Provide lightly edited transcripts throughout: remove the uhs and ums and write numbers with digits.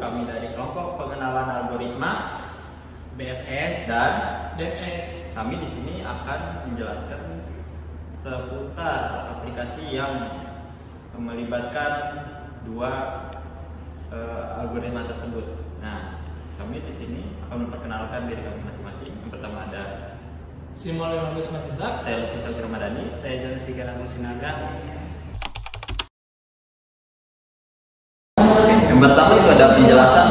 kami dari kelompok pengenalan algoritma BFS dan DS. kami di sini akan menjelaskan seputar aplikasi yang melibatkan dua algoritma tersebut. Nah, kami di sini akan memperkenalkan diri kami masing-masing. Yang pertama ada Simol Agus Matutak. saya Lutfi Ramadhani. Saya Jonas Tiga Ragu Sinaga. Yang pertama itu ada penjelasan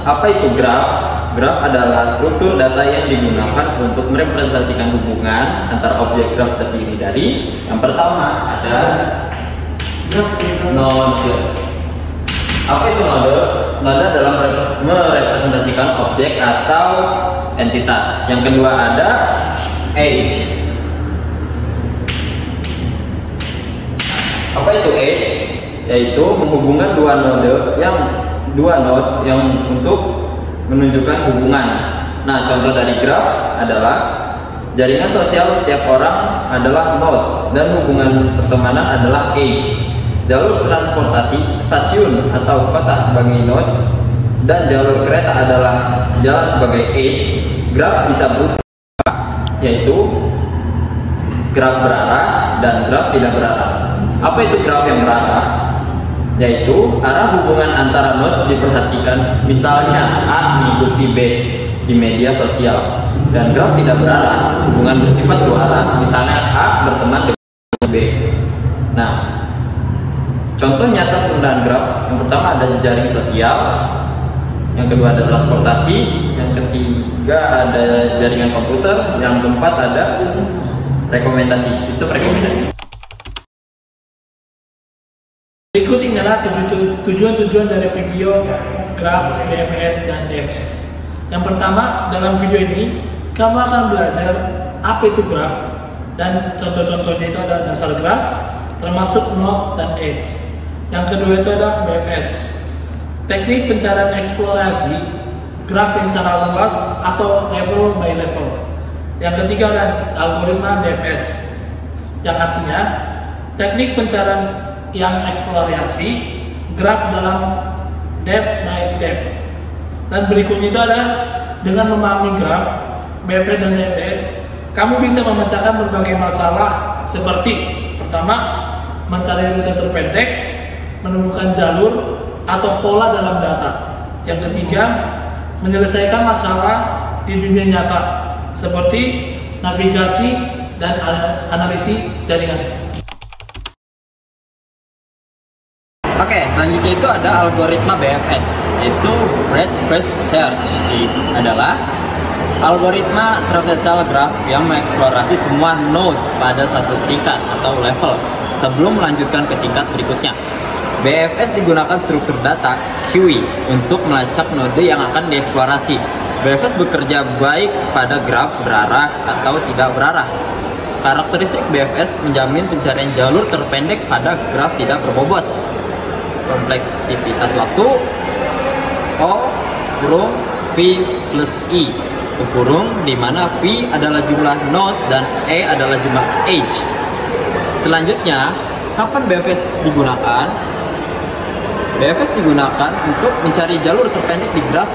apa itu graf. Graf adalah struktur data yang digunakan untuk merepresentasikan hubungan antara objek graf terdiri dari yang pertama ada node. Apa itu node? Node adalah merepresentasikan objek atau entitas. Yang kedua ada edge. Apa itu edge? Yaitu menghubungkan dua node yang untuk menunjukkan hubungan. Nah, contoh dari graf adalah jaringan sosial setiap orang adalah node dan hubungan pertemanan adalah edge. Jalur transportasi, stasiun atau kota sebagai node dan jalur kereta adalah jalan sebagai edge. Graf bisa berubah, yaitu graf berarah dan graf tidak berarah. Apa itu graf yang berarah? Yaitu arah hubungan antara node diperhatikan, misalnya A mengikuti B di media sosial. Dan graf tidak berarah, hubungan bersifat dua arah, misalnya A berteman dengan B. Nah, contoh nyata penggunaan graf, yang pertama ada jejaring sosial, yang kedua ada transportasi, yang ketiga ada jaringan komputer, yang keempat ada sistem rekomendasi. Berikut inilah tujuan-tujuan dari video graf BFS dan DFS. Yang pertama, dalam video ini kamu akan belajar apa itu graf dan contoh-contohnya itu ada dasar graf, termasuk node dan edge. Yang kedua itu ada BFS, teknik pencarian eksplorasi graf yang secara luas atau level by level. Yang ketiga ada algoritma DFS, yang artinya teknik pencarian yang eksplorasi graf dalam depth by depth. Dan berikutnya itu ada dengan memahami graf BFS dan DFS, kamu bisa memecahkan berbagai masalah seperti pertama, mencari rute terpendek, menemukan jalur atau pola dalam data. Yang ketiga, menyelesaikan masalah di dunia nyata seperti navigasi dan analisis jaringan. Oke, selanjutnya itu ada algoritma BFS, yaitu Breadth First Search. Adalah algoritma traversal graph yang mengeksplorasi semua node pada satu tingkat atau level sebelum melanjutkan ke tingkat berikutnya. BFS digunakan struktur data QE untuk melacak node yang akan dieksplorasi. BFS bekerja baik pada graf berarah atau tidak berarah. Karakteristik BFS menjamin pencarian jalur terpendek pada graf tidak berbobot. Kompleksitas waktu O kurung V plus I itu kurung, di mana V adalah jumlah node dan E adalah jumlah edge. Selanjutnya, kapan BFS digunakan? BFS digunakan untuk mencari jalur terpendek di graf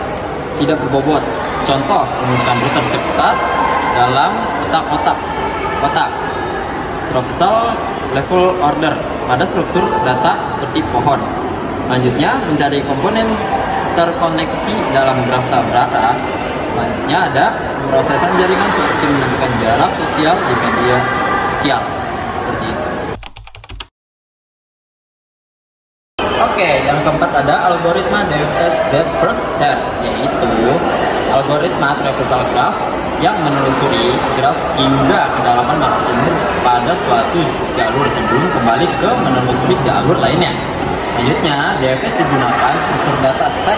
tidak berbobot. Contoh, menemukan rute tercepat dalam kotak traversal level order pada struktur data seperti pohon. Selanjutnya, mencari komponen terkoneksi dalam graf tak berarah. Selanjutnya ada pemrosesan jaringan seperti menentukan jarak sosial di media sosial. Seperti itu. Oke, yang keempat ada algoritma DFS Depth First Search, yaitu algoritma traversal graph yang menelusuri graf hingga kedalaman maksimum pada suatu jalur sebelum kembali ke menelusuri jalur lainnya. Selanjutnya, DFS digunakan struktur data stack,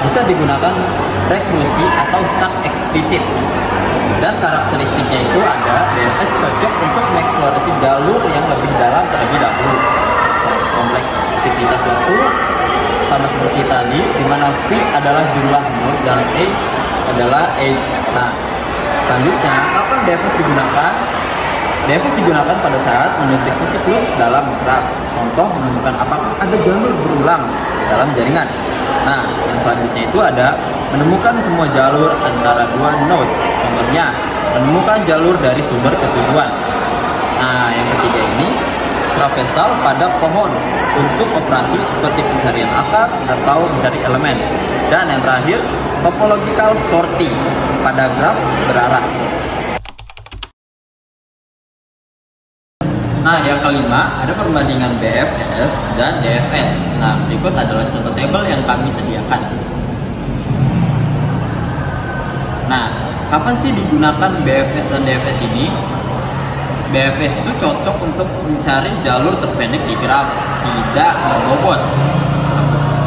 bisa digunakan rekursi atau stack eksplisit. Dan karakteristiknya itu ada DFS cocok untuk mengeksplorasi jalur yang lebih dalam terlebih dahulu. Kompleksitas waktu sama seperti tadi, di mana V adalah jumlah node dan E adalah edge. Nah, selanjutnya, kapan DFS digunakan? DFS digunakan pada saat mendeteksi siklus dalam graf. Contoh, menentukan apakah ada jalur berulang dalam jaringan. Nah, yang selanjutnya itu ada menemukan semua jalur antara dua node. Contohnya, menemukan jalur dari sumber ke tujuan. Nah, yang ketiga ini traversal pada pohon untuk operasi seperti pencarian akar atau mencari elemen. Dan yang terakhir, topological sorting pada graf berarah. Nah, yang kelima ada perbandingan BFS dan DFS. Nah, berikut adalah contoh tabel yang kami sediakan. Nah, kapan sih digunakan BFS dan DFS ini? BFS itu cocok untuk mencari jalur terpendek di graf, tidak berbobot.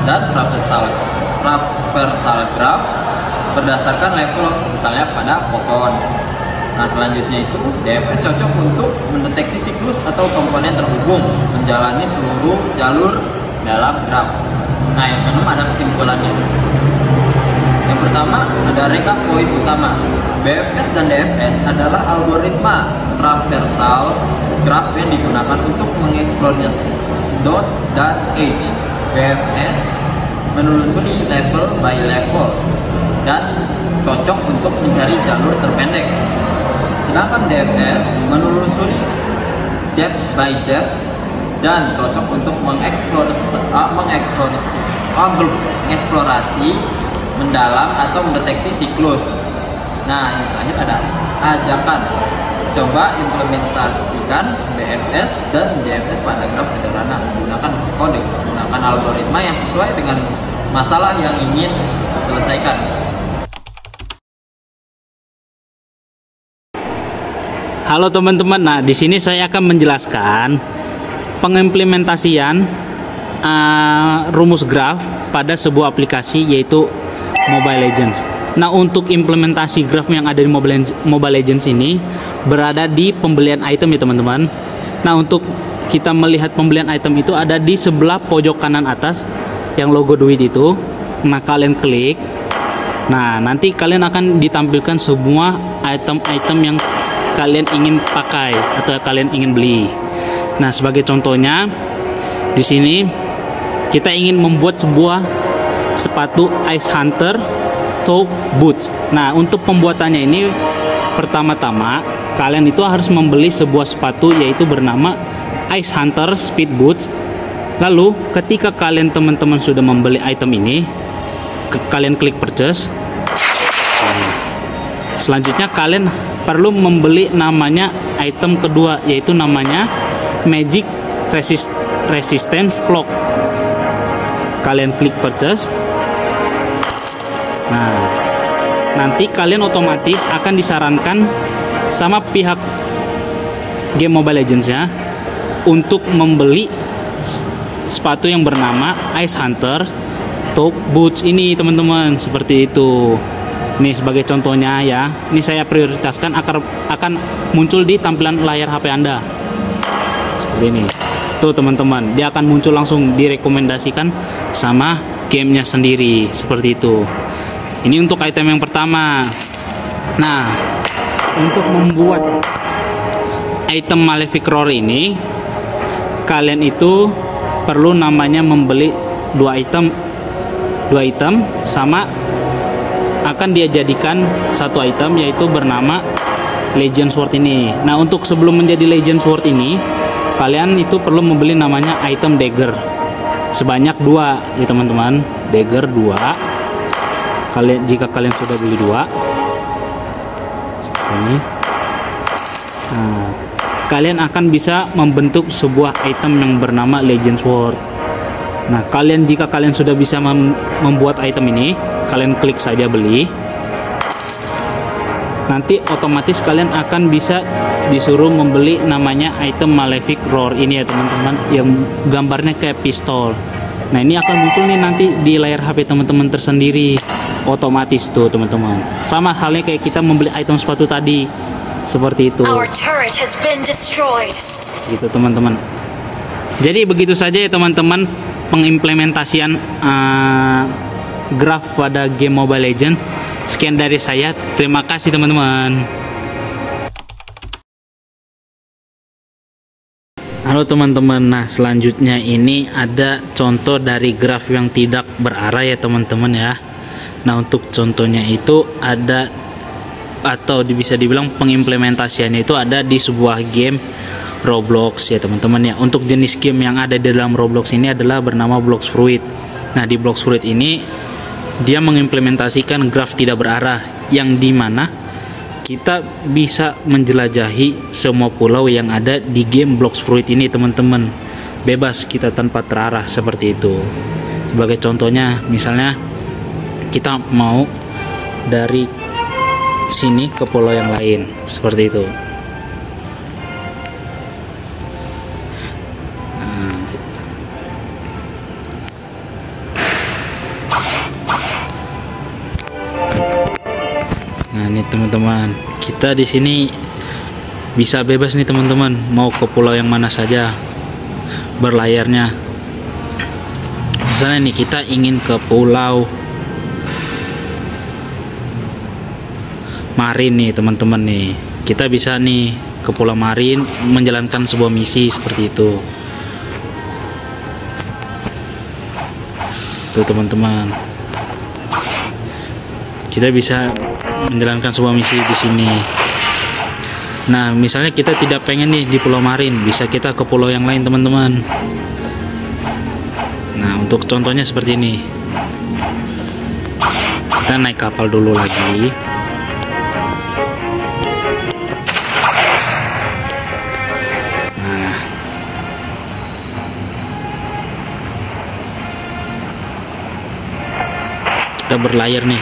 Dan traversal graf berdasarkan level, misalnya pada pohon. Nah, selanjutnya itu DFS cocok untuk mendeteksi siklus atau komponen terhubung menjalani seluruh jalur dalam graf. Nah, yang keenam ada kesimpulannya. Yang pertama ada rekap poin utama. BFS dan DFS adalah algoritma traversal graf yang digunakan untuk mengeksplorasi dot dan edge. BFS menelusuri level by level dan cocok untuk mencari jalur terpendek. Sedangkan DFS menelusuri depth by depth dan cocok untuk mengeksplorasi mendalam atau mendeteksi siklus. Nah, yang terakhir ada ajakan. Coba implementasikan BFS dan DFS pada graf sederhana menggunakan kode, menggunakan algoritma yang sesuai dengan masalah yang ingin diselesaikan. Halo teman-teman, nah di sini saya akan menjelaskan pengimplementasian rumus graf pada sebuah aplikasi yaitu Mobile Legends. Nah, untuk implementasi graf yang ada di Mobile Legends ini berada di pembelian item ya teman-teman. Nah, untuk kita melihat pembelian item itu ada di sebelah pojok kanan atas yang logo duit itu. Nah, kalian klik. Nah, nanti kalian akan ditampilkan semua item-item yang kalian ingin pakai atau kalian ingin beli. Nah, sebagai contohnya di sini kita ingin membuat sebuah sepatu Ice Hunter Toe Boots. Nah, untuk pembuatannya ini pertama-tama kalian itu harus membeli sebuah sepatu yaitu bernama Ice Hunter Speed Boots. Lalu ketika kalian teman-teman sudah membeli item ini, kalian klik purchase. Selanjutnya kalian perlu membeli namanya item kedua yaitu namanya Magic Resistance Cloak. Kalian klik purchase. Nah, nanti kalian otomatis akan disarankan sama pihak game Mobile Legends ya untuk membeli sepatu yang bernama Ice Hunter Toe Boots ini teman-teman, seperti itu. Ini sebagai contohnya ya. Ini saya prioritaskan akan muncul di tampilan layar HP Anda. Seperti ini. Tuh teman-teman, dia akan muncul langsung direkomendasikan sama gamenya sendiri. Seperti itu. Ini untuk item yang pertama. Nah, untuk membuat item Malefic Roar ini, kalian itu perlu namanya membeli dua item sama akan dia jadikan satu item yaitu bernama Legend Sword ini. Nah, untuk sebelum menjadi Legend Sword ini kalian itu perlu membeli namanya item Dagger sebanyak 2 ya teman-teman. Dagger 2. Jika kalian sudah beli 2 seperti ini, nah, kalian akan bisa membentuk sebuah item yang bernama Legend Sword. Nah, jika kalian sudah bisa membuat item ini, kalian klik saja beli. Nanti otomatis kalian akan bisa disuruh membeli namanya item Malefic Roar ini ya teman-teman, yang gambarnya kayak pistol. Nah, ini akan muncul nih nanti di layar HP teman-teman tersendiri, otomatis tuh teman-teman. Sama halnya kayak kita membeli item sepatu tadi, seperti itu. Gitu teman-teman. Jadi begitu saja ya teman-teman pengimplementasian graf pada game Mobile Legends. Sekian dari saya, terima kasih teman-teman. Halo teman-teman, nah selanjutnya ini ada contoh dari graf yang tidak berarah ya teman-teman ya. Nah untuk contohnya itu ada, atau bisa dibilang pengimplementasiannya itu ada di sebuah game Roblox ya teman-teman ya. Untuk jenis game yang ada di dalam Roblox ini adalah bernama Blox Fruit. Nah di Blox Fruit ini dia mengimplementasikan graf tidak berarah, yang dimana kita bisa menjelajahi semua pulau yang ada di game Blox Fruit ini teman-teman. Bebas kita tanpa terarah seperti itu. Sebagai contohnya, misalnya kita mau dari sini ke pulau yang lain seperti itu. Nah ini teman-teman, kita di sini bisa bebas nih teman-teman, mau ke pulau yang mana saja berlayarnya. Misalnya nih kita ingin ke pulau Marin nih teman-teman nih, kita bisa nih ke pulau Marin menjalankan sebuah misi seperti itu. Tuh teman-teman, kita bisa menjalankan sebuah misi di sini. Nah, misalnya kita tidak pengen nih di Pulau Marin, bisa kita ke pulau yang lain, teman-teman. Nah, untuk contohnya seperti ini. Kita naik kapal dulu lagi. Nah, kita berlayar nih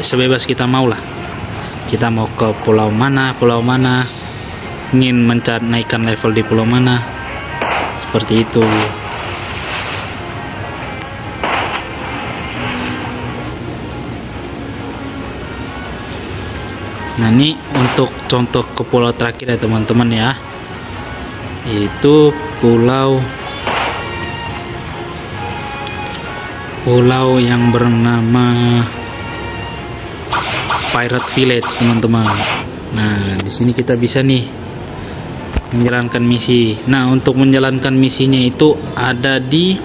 sebebas kita mau lah. Kita mau ke pulau mana, ingin naikkan level di pulau mana, seperti itu. Nah ini untuk contoh ke pulau terakhir ya teman-teman ya, yaitu pulau yang bernama Pirate Village teman-teman. Nah di sini kita bisa nih menjalankan misi. Nah untuk menjalankan misinya itu ada di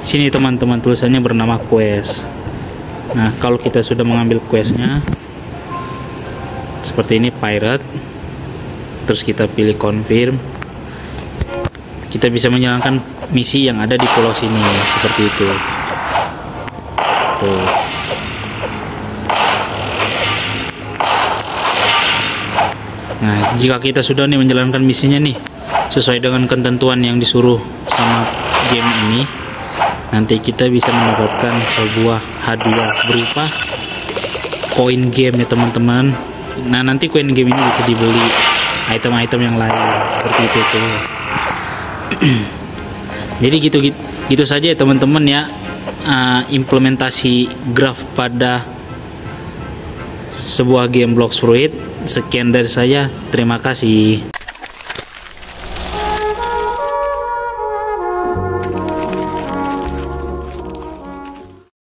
sini teman-teman, tulisannya bernama quest. Nah kalau kita sudah mengambil questnya seperti ini, pirate, terus kita pilih confirm, kita bisa menjalankan misi yang ada di pulau sini seperti itu. Tuh. Nah, jika kita sudah nih menjalankan misinya nih sesuai dengan ketentuan yang disuruh sama game ini, nanti kita bisa mendapatkan sebuah hadiah berupa koin game ya teman-teman. Nah, nanti koin game ini bisa dibeli item-item yang lain seperti itu tuh. Jadi gitu saja ya teman-teman ya, implementasi graf pada sebuah game Blox Fruit. Sekian dari saya, terima kasih.